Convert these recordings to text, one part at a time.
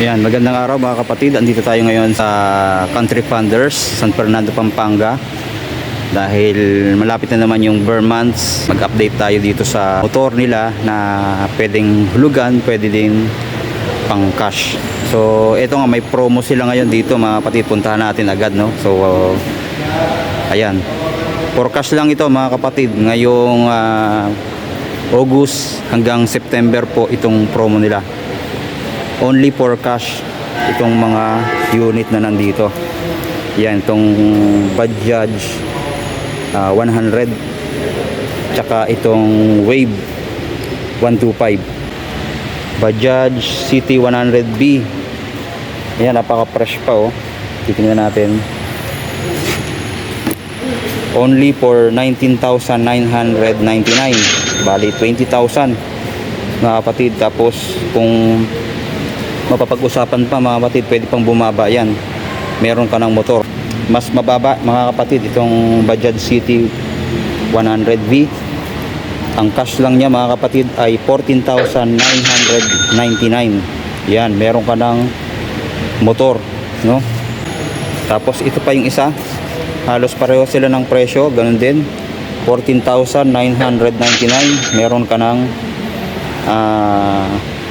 Ayan, magandang araw mga kapatid. Andito tayo ngayon sa Country Funders, San Fernando, Pampanga. Dahil malapit na naman yung bare months, mag-update tayo dito sa motor nila na pwedeng hulugan, pwede din pang cash. So, ito nga, may promo sila ngayon dito mga kapatid. Puntahan natin agad, no? So, ayan. For cash lang ito mga kapatid. Ngayong August hanggang September po itong promo nila. Only for cash itong mga unit na nandito. Yan, itong Bajaj 100 tsaka itong Wave 125, Bajaj City 100B. Ayan, napaka-fresh pa oh. Titingnan natin. Only for 19,999. Bali 20,000 mga kapatid. Tapos kung mapapag-usapan pa mga kapatid, pwede pang bumaba yan. Meron ka ng motor mas mababa mga kapatid, itong Bajaj City 100V. Ang cash lang niya mga kapatid ay 14,999. Yan, meron ka ng motor, no? Tapos ito pa yung isa, halos pareho sila ng presyo, ganun din, 14,999. Meron ka ng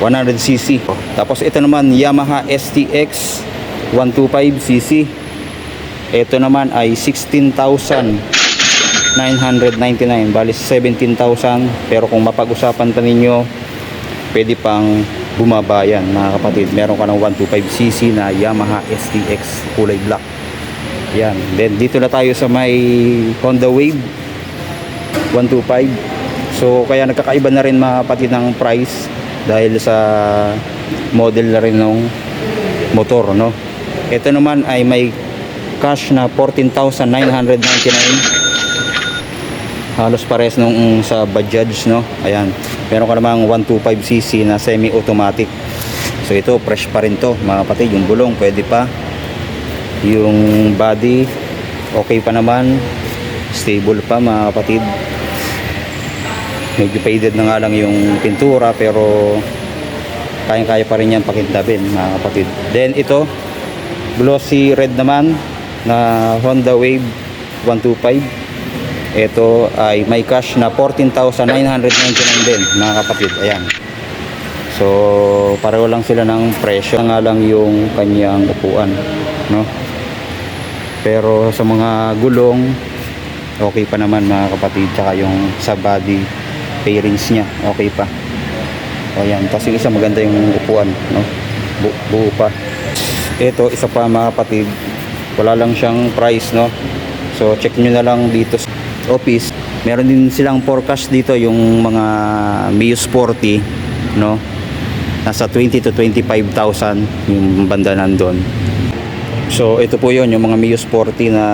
100cc. Tapos ito naman Yamaha STX 125cc. Ito naman ay 16,999. Bali 17,000. Pero kung mapag-usapan pa ninyo, pwede pang bumaba yan mga kapatid. Meron ka ng 125cc na Yamaha STX kulay black. Yan. Then dito na tayo sa may Honda Wave 125. So kaya nagkakaiba na rin mga kapatid ng price dahil sa model na rin ng motor, no? Ito naman ay may cash na 14,999. Halos pares nung sa Bajaj, no? Ayan, meron ka namang 125cc na semi-automatic. So ito fresh pa rin to mga kapatid. Yung gulong pwede pa, yung body okay pa naman, stable pa mga kapatid. Medyo faded na nga lang yung pintura, pero kayang-kaya pa rin yan pakintabin mga kapatid. Then ito, glossy red naman na Honda Wave 125. Ito ay may cash na 14,999 din mga kapatid. Ayan. So pareho lang sila ng presyo, nga lang yung kanyang upuan, no? Pero sa mga gulong okay pa naman mga kapatid, tsaka yung sa body pairings niya okay pa. Ayan, tapos yung isa maganda yung upuan, no? Buo pa. Ito isa pa mga kapatid, wala lang siyang price, no? So check nyo na lang dito sa office. Meron din silang forecast dito, yung mga Mio Sporty, no? Nasa 20 to 25,000 yung banda nandun. So ito po yun, yung mga Mio Sporty na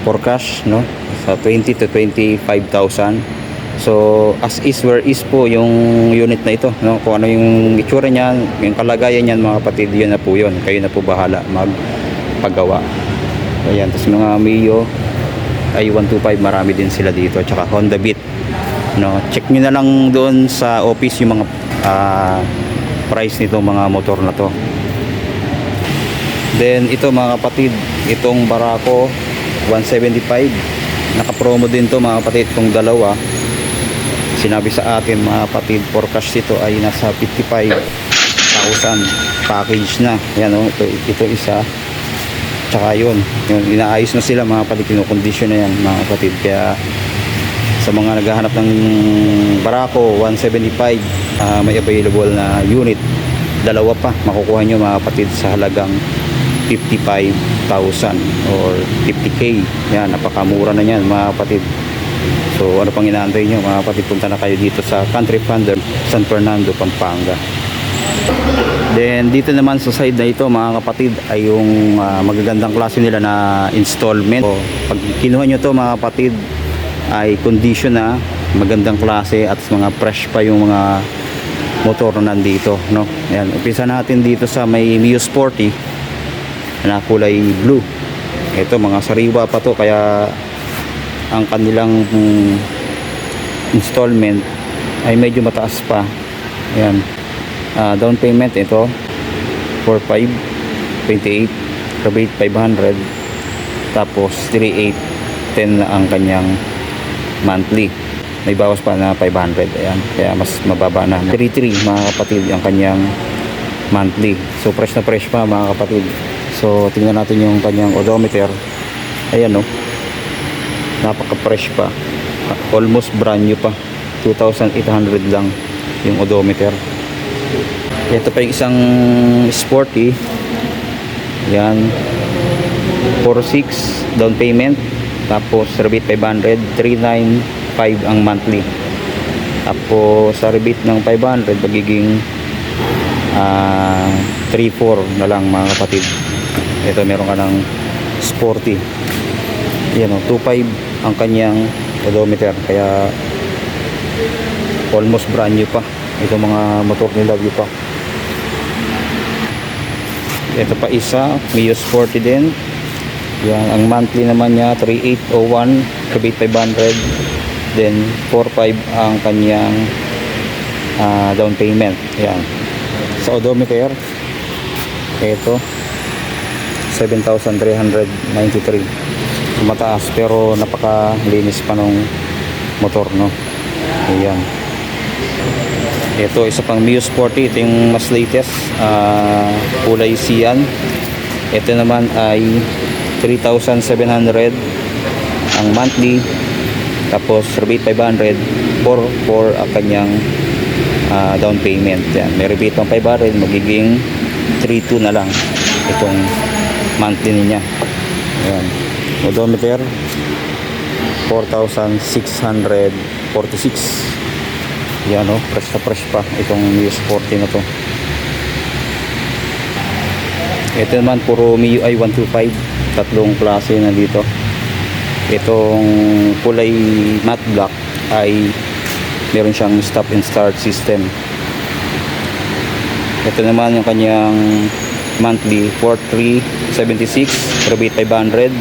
forecast, no? Sa 20 to 25,000. So as is where is po yung unit na ito, no? Kung ano yung itsura niyan, yung kalagayan niyan mga kapatid, yun na po yun. Kayo na po bahala magpagawa. Ayan, tapos mga Mio ay 125, marami din sila dito. Tsaka Honda Beat, no? Check nyo na lang doon sa office yung mga price nito mga motor na to. Then ito mga kapatid, itong Barako 175, naka-promo din to mga kapatid. Itong dalawa, sinabi sa atin mga kapatid, forecast ito ay nasa 55,000 package na. Yan o, ito isa, tsaka yun inaayos na sila mga kapatid, kinukondisyon na yan mga kapatid. Kaya sa mga naghahanap ng Barako 175, may available na unit, dalawa pa makukuha nyo mga kapatid sa halagang 55,000 or 50k. Yan, napakamura na yan mga kapatid. So ano pang inaantay nyo mga kapatid, punta na kayo dito sa Country Funder, San Fernando, Pampanga. Then dito naman sa side na ito mga kapatid ay yung magagandang klase nila na installment. So, pag kinuha nyo to mga kapatid ay condition na, magandang klase, at mga fresh pa yung mga motor na nandito, no? Ayan, umpisa natin dito sa may Mio Sporty na kulay blue. Ito mga sariwa pa to, kaya ang kanilang installment ay medyo mataas pa. Ayan, down payment ito 4.5, 28, rebate 500, tapos 3.8, 10 na ang kanyang monthly. May bawas pa na 500, ayan, kaya mas mababa na. 3.3 mga kapatid ang kanyang monthly. So fresh na fresh pa mga kapatid. So tingnan natin yung kanyang odometer. Ayan, no, napaka fresh pa, almost brand new pa. 2,800 lang yung odometer. Ito pa yung isang sporty. Yan, 4.6 down payment, tapos rebate 500, 395 ang monthly. Tapos sa rebate ng 500 magiging 3.4 na lang mga kapatid. Ito meron ka ng sporty. Yan, 2.5 ang kanyang odometer, kaya almost brand new pa. Ito mga motor nila pa. Ito pa isa, Mio Sporty din. Yan, ang monthly naman niya 3,801, rebate 500, then 4.5 ang kanyang down payment. Yan. Sa odometer, ito 7,393. Mataas pero napakalinis pa nung motor, no. Ayan. Ito isa pang Mio Sporty. Ito yung mas latest, kulay cyan. Ito naman ay 3,700 ang monthly, tapos rebate 500, 4 ang kanyang down payment. Yan, may rebate ng 500, magiging 3,2 na lang itong monthly niya. Ayan. Odometer 4,646. Yan, no, fresh na fresh pa itong Mio Sporty na to. Ito naman puro Mio i 125, tatlong klase na dito. Itong kulay matte black ay meron siyang stop and start system. Ito naman yung kanyang monthly 4,376, rebate 500,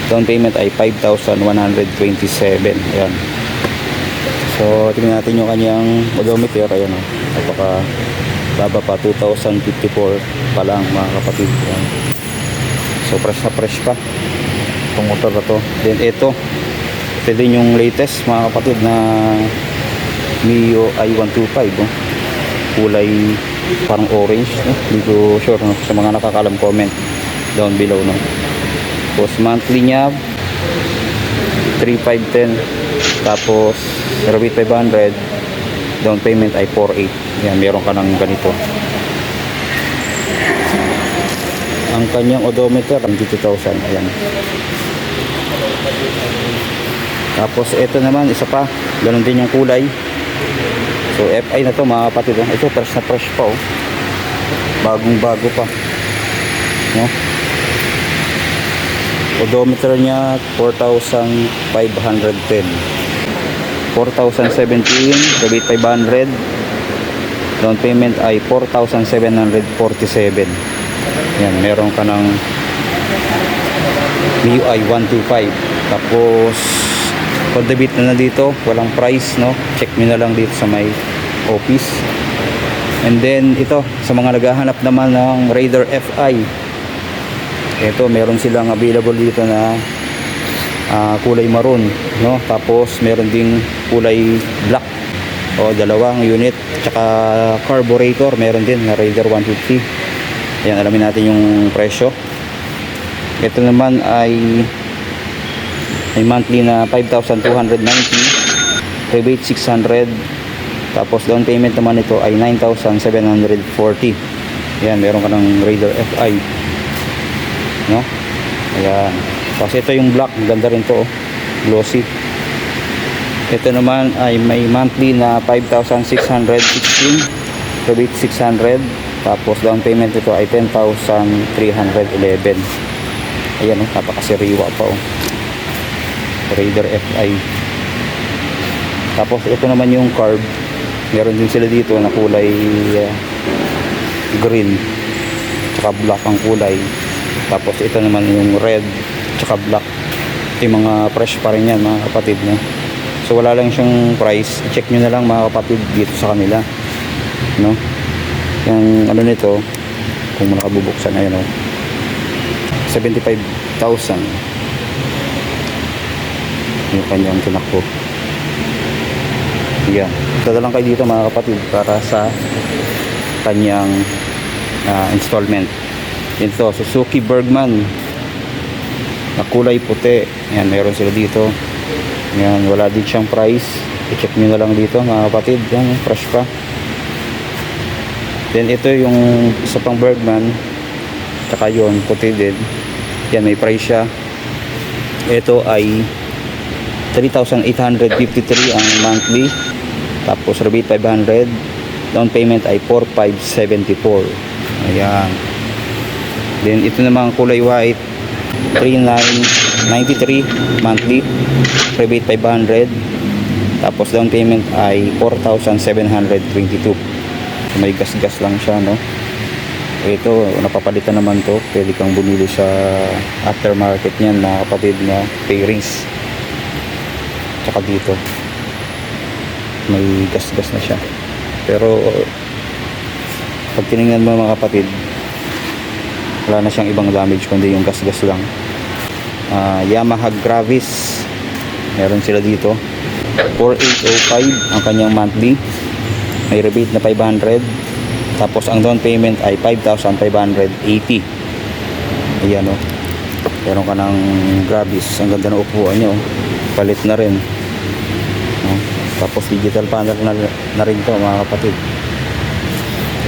down payment ay 5,127. Ayan. So tingnan natin yung kanyang odometer. Ayan, o, napaka baba pa, 2,054 pa lang mga kapatid. Ayan. So fresh na fresh pa itong motor na to. Then ito din yung latest mga kapatid na Mio i 125, oh. Kulay parang orange, no? Hindi ko sure, no? Sa mga nakakalam, comment down below, no? Tapos monthly nya 3,510, tapos rebate 500, down payment ay 4,800. Yan, meron ka ng ganito. Ang kanyang odometer 22,000. Ayan. Tapos ito naman isa pa, ganun din yung kulay. So FI na to mga kapatid, oh. Ito fresh na fresh pa, oh. Bagong bago pa, no? Odometer niya 4,510, 4,017, rebate 500, down payment ay 4,747. Yan, meron ka ng Mio i 125. Tapos for the bit na dito, walang price, no? Check nyo na lang dito sa may office. And then ito, sa mga naghahanap naman ng Raider FI, ito meron silang available dito na kulay maroon, no? Tapos meron ding kulay black, o dalawang unit, tsaka carburetor meron din na Raider 150. Ayan, alamin natin yung presyo. Ito naman ay monthly na 5,290, rebate 600, tapos down payment naman ito ay 9,740. Ayan, meron ka ng Raider FI, no? Ayan. Tapos ito yung black, ganda rin to, oh. Glossy. Ito naman ay may monthly na 5,616, rebate 600, tapos down payment ito ay 10,311. Ayan, oh, napakasiriwa pa, oh. Raider FI. Tapos ito naman yung carb, meron din sila dito na kulay green tsaka black ang kulay. Tapos ito naman yung red tsaka black. Ito yung mga fresh pa rin yan mga kapatid, no? So wala lang siyang price, i-check nyo na lang mga kapatid dito sa kanila, no? Yung ano nito kung nakabubuksan na yun, 75,000 yung kanyang tinakbo. Yan, dala lang kayo dito mga kapatid para sa kanyang installment. Ito Suzuki Bergman na kulay puti. Yan, meron sila dito. Yan, wala din siyang price, i-check nyo na lang dito mga kapatid. Yan, fresh pa. Then ito yung isa pang Bergman, tsaka yun puti din. Yan, may price siya. Ito ay 3,853 ang monthly, tapos rebate 500, down payment ay 4,574. Ayan. Then ito namang kulay white, 3,993 monthly, rebate 500, tapos down payment ay 4,722. May gas-gas lang siya, no? Ito, napapalitan naman to. Pwede kang bumili sa aftermarket niyan na kapatid na pairings. Tsaka dito may gas-gas na siya, pero pag tinignan mo mga kapatid, wala na siyang ibang damage kundi yung gas-gas lang. Yamaha Gravis, meron sila dito, 4,805 ang kanyang monthly, may rebate na 500, tapos ang down payment ay 5,580. Ayan, meron ka ng Gravis. Ang ganda ng upuan nyo, palit na rin, tapos digital panel na rin to mga kapatid.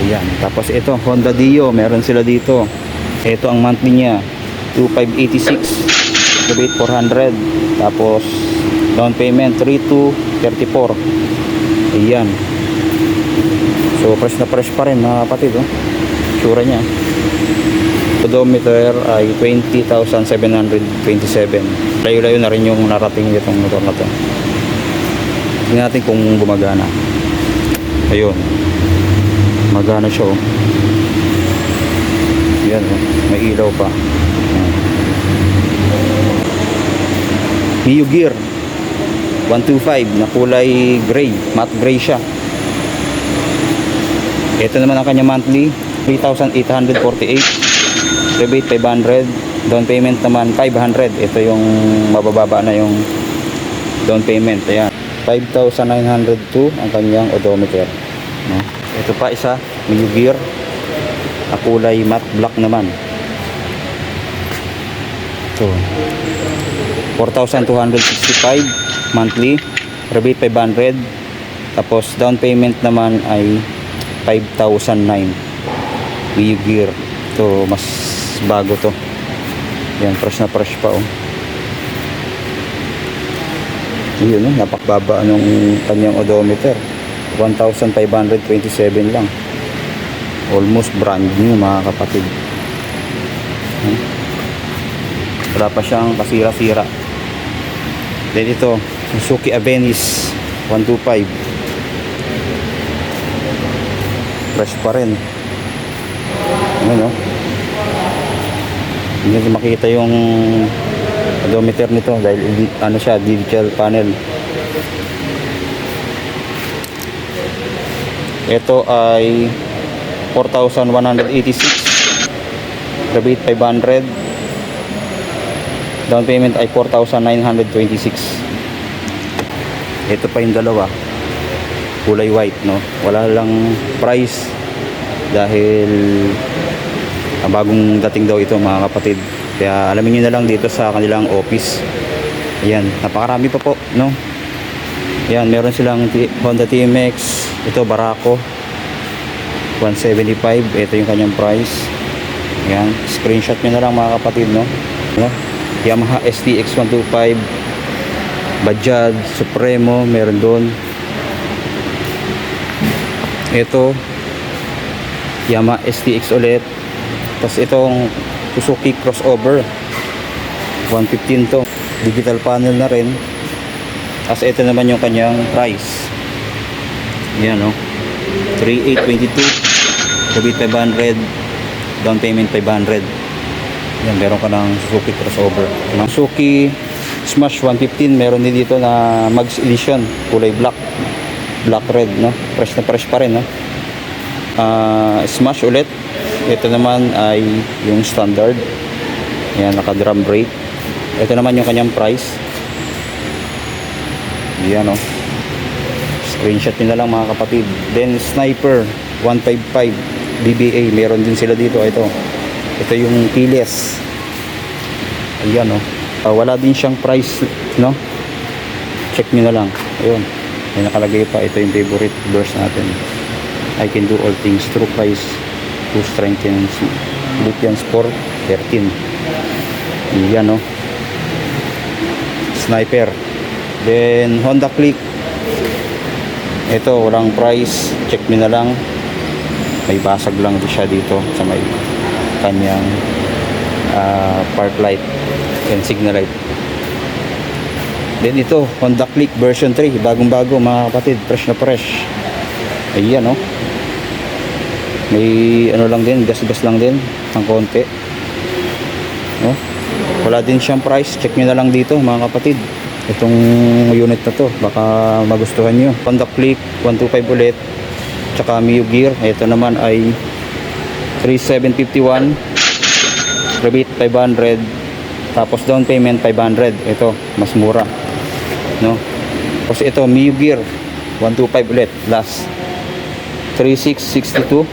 Ayan, tapos ito Honda Dio, meron sila dito. Ito ang monthly niya, 2,586, rebate 400, tapos down payment 3,234. Ayan, so fresh na fresh pa rin mga kapatid, sura niya. Odometer ay 20,727. Layo-layo na rin yung narating itong motor na to. Tingnan natin kung gumagana. Ayun, magana siya, yan, may ilaw pa. Mio Gear 125 na kulay gray, matte gray siya. Ito naman ang kanya monthly, 3,848, rebate 500, down payment naman 500. Ito yung mabababa na yung down payment. Ayan, 5,902 ang kanyang odometer. Ito pa isa, Mio Gear na kulay matte black naman. Ito, 4,265 monthly, rebate 500, tapos down payment naman ay 5,009. Mio Gear. Ito, mas bago to. Yan, fresh na fresh pa, Yun, napakababa nung kanyang odometer, 1,527 lang. Almost brand new mga kapatid. Wala pa siyang kasira-sira. Then ito, Suzuki Avenis 125, fresh pa rin. Ano, hindi makita yung odometer nito dahil ano siya, digital panel. Ito ay 4,186, rebate 500, down payment ay 4,926. Ito pa yung dalawa, kulay white, wala lang price dahil bagong dating daw ito mga kapatid. Kaya alamin nyo na lang dito sa kanilang office. Ayan, napakarami pa po, Ayan, meron silang Honda TMX. Ito Barako 175. Ito yung kanyang price. Ayan, screenshot nyo na lang mga kapatid, Yamaha STX 125, Bajaj Supremo, meron doon. Ito Yamaha STX ulit. Tapos itong Suzuki Crossover 115 to, digital panel na rin. Tapos ito naman yung kanyang price. Yan, 3,822, rebate 500, down payment 500. Yan, meron ka ng Suzuki Crossover. Suzuki Smash 115, meron din dito na Mags Edition, kulay black red, fresh na fresh pa rin, Smash ulit, Ito naman ay yung standard. Yan, naka drum brake. Ito naman yung kanyang price. Yan, oh. Screenshot nyo na lang mga kapatid. Then Sniper 155 BBA, meron din sila dito. Ito yung keyless. Ayan, oh. Wala din siyang price, no? Check nyo na lang. Ayun, may nakalagay pa. Ito yung favorite doors natin. I can do all things through Christ who strengthens. Philippians 4:13. Ayan, oh. Sniper. Then Honda Click. Ito, walang price. Check nyo na lang. May basag lang siya dito sa may kanyang park light and signal light. Then ito, Honda Click version 3, bagong bago mga kapatid, fresh na fresh. Ayan, oh. May ano lang din, gas-gas lang din ng konti, no? Wala din siyang price. Check nyo na lang dito mga kapatid, itong unit na to, baka magustuhan nyo. Honda Click 125 ulit, tsaka Mio Gear. Ito naman ay 3751, rebate 500, tapos down payment 500. Ito mas mura, no? Tapos ito Mio Gear 125 ulit, last 3662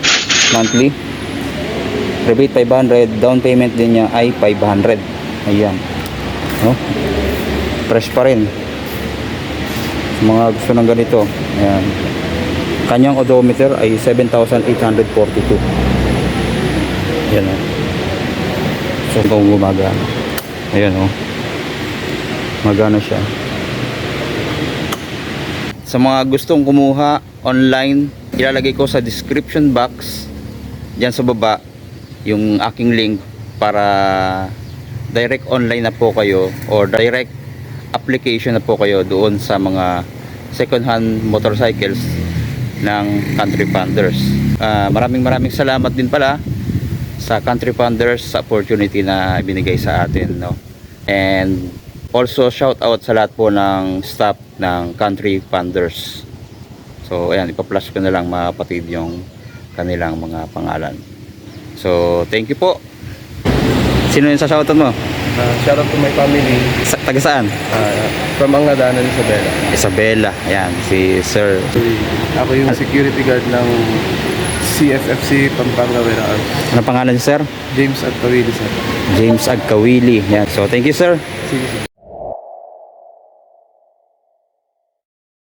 monthly, rebate 500, down payment din niya ay 500. Ayan, no? Fresh pa rin sa mga gusto ng ganito. Ayan, kanyang odometer ay 7,842. Ayan, oh. So kung gumagana, ayan, oh, magana siya. Sa mga gustong kumuha online, ilalagay ko sa description box diyan sa baba yung aking link para direct online na po kayo or direct application na po kayo doon sa mga second hand motorcycles ng Country Funders. Maraming salamat din pala sa Country Funders sa opportunity na binigay sa atin, no? And also shout out sa lahat po ng staff ng Country Funders. So ayan, ipa-flash ko na lang mga kapatid yung kanilang mga pangalan. So thank you po. Sino yung sa shoutout mo? Shout out to my family. Taga saan? From Angadanan, Isabela. Isabela. Ayan, si Sir. Ako yung security guard ng CFFC Pampanga Warehouse. Ano pangalan niyo, Sir? James Agkawili, sir. James Agkawili. Yan. So thank you, Sir. Sige, sir.